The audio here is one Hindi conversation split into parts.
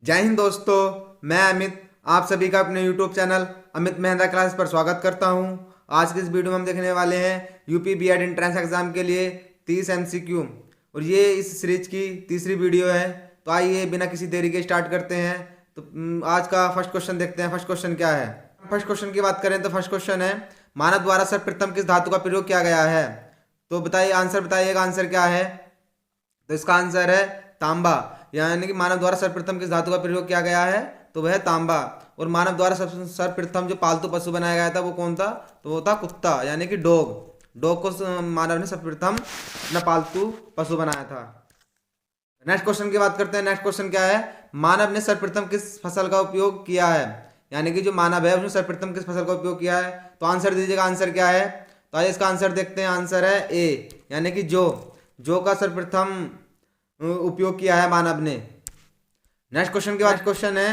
जय हिंद दोस्तों। मैं अमित आप सभी का अपने YouTube चैनल अमित मेहंद्रा क्लास पर स्वागत करता हूं। आज की इस वीडियो में हम देखने वाले हैं यूपी बीएड एंट्रेंस एग्जाम के लिए 30 MCQ और ये इस सीरीज की तीसरी वीडियो है। तो आइए बिना किसी देरी के स्टार्ट करते हैं। तो आज का फर्स्ट क्वेश्चन देखते हैं। फर्स्ट क्वेश्चन क्या है? फर्स्ट क्वेश्चन की बात करें तो फर्स्ट क्वेश्चन है, मानव द्वारा सर्वप्रथम किस धातु का प्रयोग किया गया है? तो बताइए, आंसर बताइएगा, आंसर क्या है? तो इसका आंसर है तांबा। यानी कि मानव द्वारा सर्वप्रथम किस धातु का प्रयोग किया गया है? तो वह तांबा। और मानव द्वारा सर्वप्रथम जो पालतू पशु बनाया गया था वो कौन था? तो वो था कुत्ता, यानी कि डॉग। डॉग को मानव ने सर्वप्रथम अपना पालतू पशु बनाया था। नेक्स्ट क्वेश्चन की बात करते हैं। नेक्स्ट क्वेश्चन क्या है? मानव ने सर्वप्रथम किस फसल का उपयोग किया है? यानी कि जो मानव है उसने सर्वप्रथम किस फसल का उपयोग किया है? तो आंसर दीजिएगा, आंसर क्या है? तो आइए इसका आंसर देखते हैं। आंसर है ए, यानी कि जो का सर्वप्रथम उपयोग किया है मानव ने। नेक्स्ट क्वेश्चन के बाद क्वेश्चन है,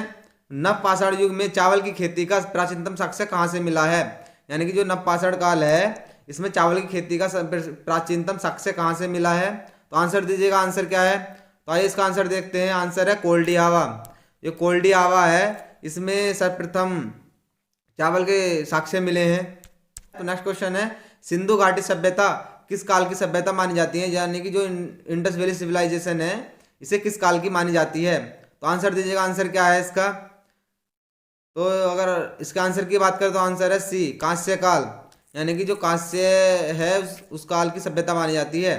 नवपाषाण युग में चावल की खेती का प्राचीनतम साक्ष्य कहाँ से मिला है? यानी कि जो नवपाषाण काल है इसमें चावल की खेती का प्राचीनतम साक्ष्य कहाँ से मिला है? तो आंसर दीजिएगा, आंसर क्या है? तो आइए इसका आंसर देखते हैं। आंसर है कोल्डी आवा। ये कोल्डी आवा है, इसमें सर्वप्रथम चावल के साक्ष्य मिले हैं। तो नेक्स्ट क्वेश्चन है, सिंधु घाटी सभ्यता किस काल की सभ्यता मानी जाती है? यानी कि जो इंडस वैली सिविलाइजेशन है इसे किस काल की मानी जाती है? तो आंसर दीजिएगा, आंसर क्या है इसका? तो अगर इसका आंसर की बात करें तो आंसर है सी, कांस्य काल। यानी कि जो कांस्य है उस काल की सभ्यता मानी जाती है।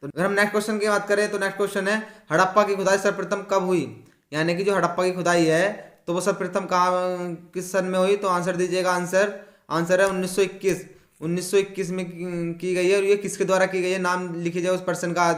तो अगर हम नेक्स्ट क्वेश्चन की बात करें तो नेक्स्ट क्वेश्चन है, हड़प्पा की खुदाई सर्वप्रथम कब हुई? यानी कि जो हड़प्पा की खुदाई है तो वो सर्वप्रथम कहाँ किस सन में हुई? तो आंसर दीजिएगा, आंसर है 1921। 1921 में की गई है। और ये किसके द्वारा की गई है? नाम लिखी जाए उस पर्सन का,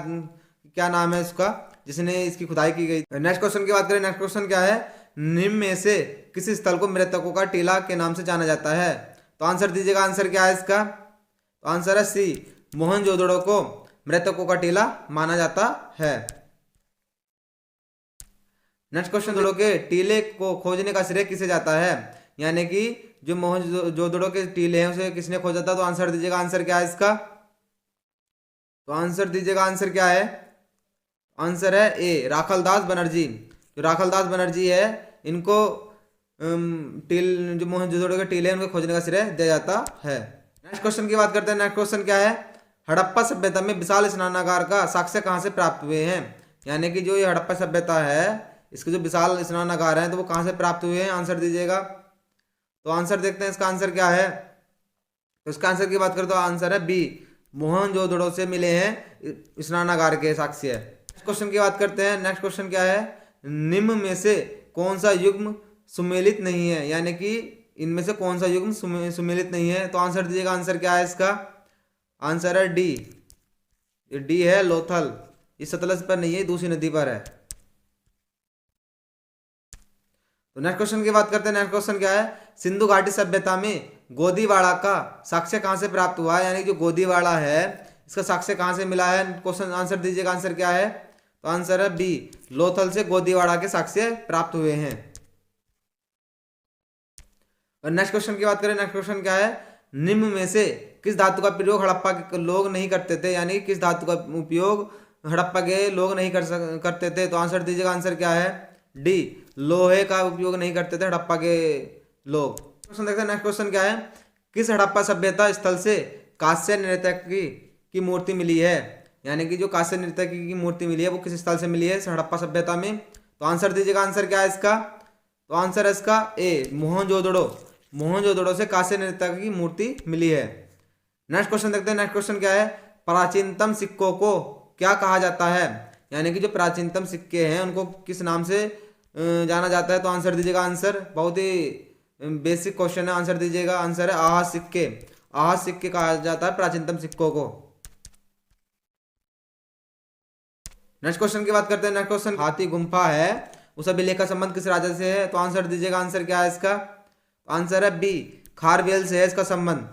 क्या नाम है उसका जिसने इसकी खुदाई की गई। नेक्स्ट क्वेश्चन की बात करें। नेक्स्ट क्वेश्चन क्या है, निम्न में से किस स्थल को मृतकों का टीला के नाम से जाना जाता है? तो आंसर दीजिएगा, आंसर क्या है इसका? तो आंसर है सी, मोहनजोदड़ो को मृतकों का टीला माना जाता है। नेक्स्ट क्वेश्चन, जोड़ो के टीले को खोजने का श्रेय किसे जाता है? यानी कि जो मोहनजोदड़ो के टीले हैं उसे किसने खोजा था? तो आंसर दीजिएगा, आंसर क्या है इसका? तो आंसर दीजिएगा, आंसर क्या है? आंसर है ए, राखलदास बनर्जी। जो राखलदास बनर्जी है इनको टील जो मोहनजोदड़ो के टीले हैं उनको खोजने का श्रेय दिया जाता है। नेक्स्ट क्वेश्चन की बात करते हैं। नेक्स्ट क्वेश्चन क्या है, हड़प्पा सभ्यता में विशाल स्नानागार का साक्ष्य कहाँ से प्राप्त हुए हैं? यानी कि जो ये हड़प्पा सभ्यता है इसके जो विशाल स्नानागार हैं तो वो कहाँ से प्राप्त हुए हैं? आंसर दीजिएगा। तो आंसर देखते हैं इसका आंसर क्या है। तो इसका आंसर की बात करें तो आंसर है बी, मोहनजोदड़ो से मिले हैं स्नानागार के साक्ष्य। नेक्स्ट क्वेश्चन की बात करते हैं। नेक्स्ट क्वेश्चन क्या है, निम्न में से कौन सा युग्म सुमेलित नहीं है? यानी कि इनमें से कौन सा युग्म सुमेलित नहीं है? तो आंसर दीजिएगा, आंसर क्या है इसका? आंसर है डी, डी है लोथल। इस सतलज पर नहीं है, दूसरी नदी पर है। तो नेक्स्ट क्वेश्चन की बात करते हैं। नेक्स्ट क्वेश्चन क्या है, सिंधु घाटी सभ्यता में गोदीवाड़ा का साक्ष्य कहाँ से प्राप्त हुआ है? यानी जो गोदीवाड़ा है इसका साक्ष्य कहाँ से मिला है? क्वेश्चन आंसर दीजिएगा, आंसर क्या है? तो आंसर है बी, लोथल से गोदीवाड़ा के साक्ष्य प्राप्त हुए हैं। और नेक्स्ट क्वेश्चन की बात करें। नेक्स्ट क्वेश्चन क्या है, निम्न में से किस धातु का प्रयोग हड़प्पा के लोग नहीं करते थे? यानी कि किस धातु का उपयोग हड़प्पा के लोग नहीं करते थे? तो आंसर दीजिएगा, आंसर क्या है? डी, लोहे का उपयोग नहीं करते थे हड़प्पा के लोग। क्वेश्चन देखते हैं। नेक्स्ट क्वेश्चन क्या है, किस हड़प्पा सभ्यता स्थल से कांस्य नर्तकी की मूर्ति मिली है? यानी कि जो कांस्य नर्तकी की मूर्ति मिली है वो किस स्थल से मिली है हड़प्पा सभ्यता में? तो आंसर दीजिएगा, आंसर क्या है इसका? तो आंसर है इसका ए, मोहनजोदड़ो। मोहनजोदड़ो से कांस्य नर्तकी की मूर्ति मिली है। नेक्स्ट क्वेश्चन देखते हैं। नेक्स्ट क्वेश्चन क्या है, प्राचीनतम सिक्कों को क्या कहा जाता है? यानी कि जो प्राचीनतम सिक्के हैं उनको किस नाम से जाना जाता है? तो आंसर दीजिएगा, आंसर बहुत ही बेसिक क्वेश्चन है, आंसर दीजिएगा, आंसर है आहत सिक्के। आहत सिक्के कहा जाता है प्राचीनतम सिक्कों को। नेक्स्ट क्वेश्चन की बात करते हैं। नेक्स्ट क्वेश्चन, हाथी गुम्फा है उस अभिलेख का संबंध किस राजा से है? तो आंसर दीजिएगा, आंसर क्या है इसका? आंसर है बी, खारवेल से है इसका संबंध।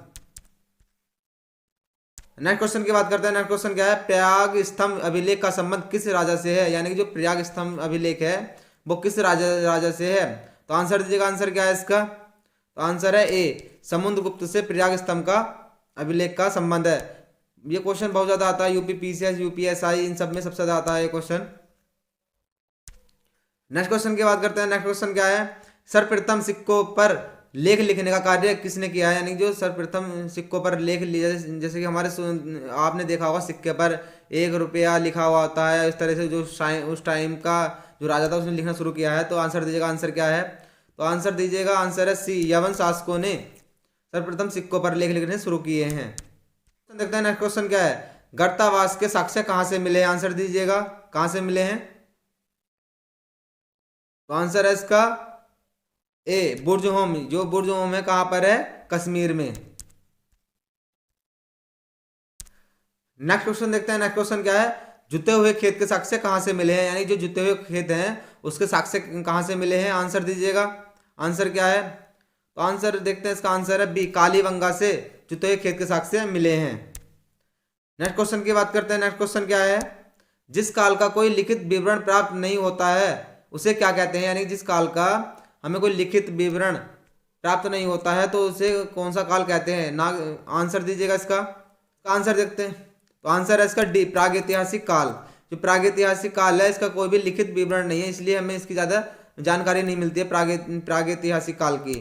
नेक्स्ट क्वेश्चन की बात करते हैं। नेक्स्ट क्वेश्चन क्या है, प्रयाग स्तंभ अभिलेख का संबंध किस राजा से है? यानी कि जो प्रयाग स्तंभ अभिलेख है वो किस राजा से है? तो आंसर दीजिएगा, आंसर क्या है इसका? तो आंसर है ए, समुद्रगुप्त से प्रयाग स्तंभ का अभिलेख का संबंध है। ये क्वेश्चन बहुत ज्यादा आता है, यूपी पीसीएस, यूपीएसआई, इन सब में सबसे ज्यादा आता है ये क्वेश्चन। नेक्स्ट क्वेश्चन की बात करते हैं। नेक्स्ट क्वेश्चन क्या है, सर्वप्रथम सिक्कों पर लेख लिखने का कार्य किसने किया है, यानी जो सर्वप्रथम सिक्कों पर लेख लिया, जैसे कि हमारे आपने देखा होगा सिक्के पर 1 रुपया लिखा हुआ होता है, इस तरह से जो उस टाइम का जो राजा था उसने लिखना शुरू किया है। तो आंसर दीजिएगा, आंसर क्या है, तो आंसर दीजिएगा, आंसर है सी, यवन शासकों ने सर्वप्रथम सिक्कों पर लेख लिखने शुरू किए हैं। देखते हैं नेक्स्ट क्वेश्चन क्या है, गर्तावास के साक्ष्य कहाँ से मिले हैं, आंसर दीजिएगा, कहाँ से मिले हैं। तो आंसर है इसका ए, बुर्जहोम। जो बुर्जहोम है कहाँ पर है, कश्मीर में। नेक्स्ट क्वेश्चन देखते हैं। नेक्स्ट क्वेश्चन क्या है, जुते हुए खेत के साक्ष्य कहाँ से मिले हैं, यानी जो जुते हुए खेत हैं उसके साक्ष्य कहाँ से मिले हैं, आंसर दीजिएगा, आंसर क्या है। तो आंसर देखते हैं, इसका आंसर है बी, कालीबंगा से जुते हुए खेत के साक्ष्य मिले हैं। नेक्स्ट क्वेश्चन की बात करते हैं। नेक्स्ट क्वेश्चन क्या है, जिस काल का कोई लिखित विवरण प्राप्त नहीं होता है उसे क्या कहते हैं, यानी जिस काल का हमें कोई लिखित विवरण प्राप्त नहीं होता है तो उसे कौन सा काल कहते हैं ना, आंसर दीजिएगा इसका आंसर देखते हैं। तो आंसर है इसका डी, प्रागैतिहासिक काल। जो प्रागैतिहासिक काल है इसका कोई भी लिखित विवरण नहीं है, इसलिए हमें इसकी ज्यादा जानकारी नहीं मिलती है प्रागैतिहासिक काल की।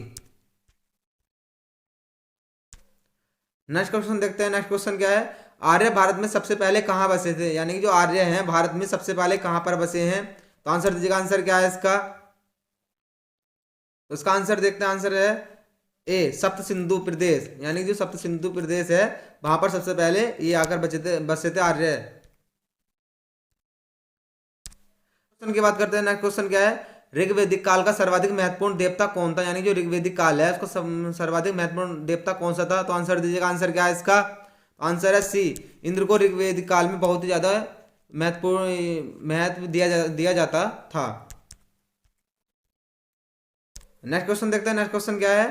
नेक्स्ट क्वेश्चन देखते हैं। नेक्स्ट क्वेश्चन क्या है, आर्य भारत में सबसे पहले कहाँ बसे थे, यानी कि जो आर्य हैं भारत में सबसे पहले कहाँ पर बसे हैं। तो आंसर दीजिएगा, आंसर क्या है इसका, तो इसका आंसर देखते हैं, आंसर है ए, सप्त सिंधु प्रदेश, यानी जो सप्त सिंधु प्रदेश है वहां पर सबसे पहले ये आकर बसे थे आर्य। क्वेश्चन की बात करते हैं। नेक्स्ट क्वेश्चन क्या है, ऋग्वेदिक काल का सर्वाधिक महत्वपूर्ण देवता कौन था, यानी जो ऋग्वेदिक काल है उसका सर्वाधिक महत्वपूर्ण देवता कौन सा था। तो आंसर दीजिएगा, आंसर क्या है इसका, आंसर है सी, इंद्र को ऋग्वेदिक काल में बहुत ही ज्यादा महत्व दिया जाता था। नेक्स्ट क्वेश्चन देखते हैं। नेक्स्ट क्वेश्चन क्या है,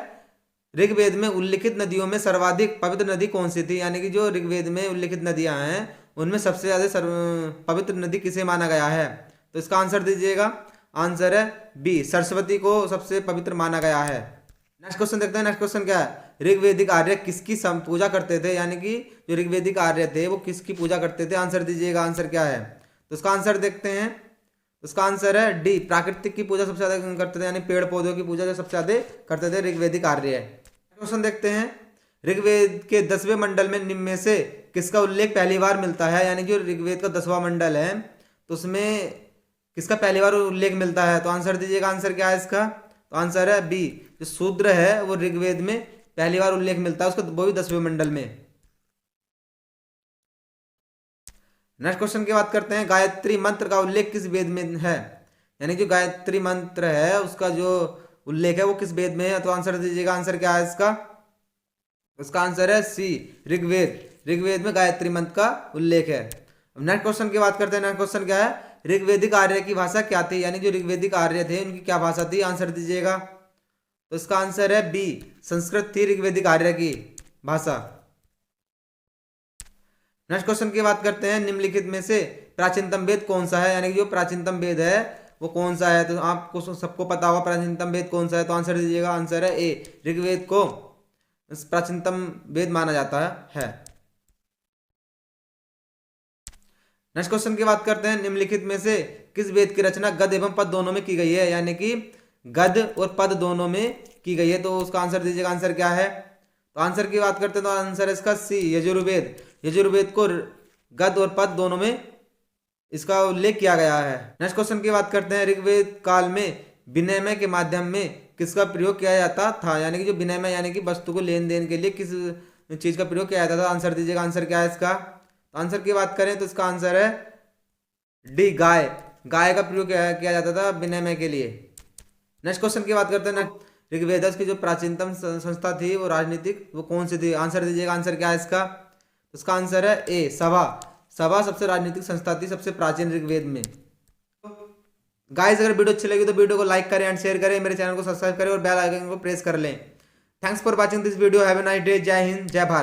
ऋग्वेद में उल्लिखित नदियों में सर्वाधिक पवित्र नदी कौन सी थी, यानी कि जो ऋग्वेद में उल्लिखित नदियां हैं उनमें सबसे ज्यादा पवित्र नदी किसे माना गया है। तो इसका आंसर दीजिएगा, आंसर है बी, सरस्वती को सबसे पवित्र माना गया है। नेक्स्ट क्वेश्चन देखते हैं। नेक्स्ट क्वेश्चन क्या है, ऋग्वेदिक आर्य किसकी पूजा करते थे, यानी कि जो ऋग्वेदिक आर्य थे वो किसकी पूजा करते थे, आंसर दीजिएगा, आंसर क्या है। तो इसका आंसर देखते हैं, उसका आंसर है डी, प्राकृतिक की पूजा सबसे ज्यादा करते थे, यानी पेड़ पौधों की पूजा जो सबसे ज्यादा करते थे ऋग्वेदिक आर्य। क्वेश्चन देखते हैं, ऋग्वेद के 10वें मंडल में निम्न में से किसका उल्लेख पहली बार मिलता है, यानी जो ऋग्वेद का 10वां मंडल है तो उसमें किसका पहली बार उल्लेख मिलता है। तो आंसर दीजिएगा, आंसर क्या है इसका, तो आंसर है बी, जो शूद्र है वो ऋग्वेद में पहली बार उल्लेख मिलता है उसका, वो भी 10वें मंडल में। नेक्स्ट क्वेश्चन की बात करते हैं, गायत्री मंत्र का उल्लेख किस वेद में है, यानी जो गायत्री मंत्र है उसका जो उल्लेख है वो किस वेद में है। तो आंसर दीजिएगा, आंसर क्या है इसका, उसका आंसर है सी, ऋग्वेद। ऋग्वेद में गायत्री मंत्र का उल्लेख है। नेक्स्ट क्वेश्चन की बात करते हैं। नेक्स्ट क्वेश्चन क्या है, ऋग्वेदिक आर्य की भाषा क्या थी, यानी जो ऋग्वेदिक आर्य थे उनकी क्या भाषा थी, आंसर दीजिएगा। तो इसका आंसर है बी, संस्कृत थी ऋग्वेदिक आर्य की भाषा। नेक्स्ट क्वेश्चन की बात करते हैं, निम्नलिखित में से प्राचीनतम वेद कौन सा है, यानी जो प्राचीनतम वेद है वो कौन सा है। तो आपको सबको पता होगा प्राचीनतम वेद कौन सा है। तो आंसर दीजिएगा, आंसर है ए, ऋग्वेद को प्राचीनतम वेद माना जाता है। नेक्स्ट क्वेश्चन की बात करते हैं, निम्नलिखित में से किस वेद की रचना गद एवं पद दोनों में की गई है, यानी कि गद और पद दोनों में की गई है। तो उसका आंसर दीजिएगा, आंसर क्या है। तो आंसर की बात करते हैं तो आंसर है इसका सी, यजुर्वेद। यजुर्वेद को गद और पद दोनों में इसका उल्लेख किया गया है। नेक्स्ट क्वेश्चन की बात करते हैं, ऋग्वेद काल में विनिमय के माध्यम में किसका प्रयोग किया जाता था, यानी कि जो विनिमय यानी कि वस्तु को लेन देन के लिए किस चीज का प्रयोग किया जाता था। आंसर दीजिएगा, आंसर क्या है इसका। तो आंसर की बात करें तो इसका आंसर है डी, गाय। गाय का प्रयोग किया जाता था विनिमय के लिए। नेक्स्ट क्वेश्चन की बात करते हैं, ऋग्वेद की जो प्राचीनतम संस्था थी वो राजनीतिक वो कौन सी थी। आंसर दीजिएगा, आंसर क्या है इसका। तो इसका आंसर है ए, सभा। सभा सबसे राजनीतिक संस्था थी सबसे प्राचीन ऋग्वेद में। गाइस अगर वीडियो अच्छी लगी तो वीडियो को लाइक करें एंड शेयर करें, मेरे चैनल को सब्सक्राइब करें और बेल आइकन को प्रेस कर लें। Thanks for watching this video. Have a nice day. जय हिंद, जय भारत।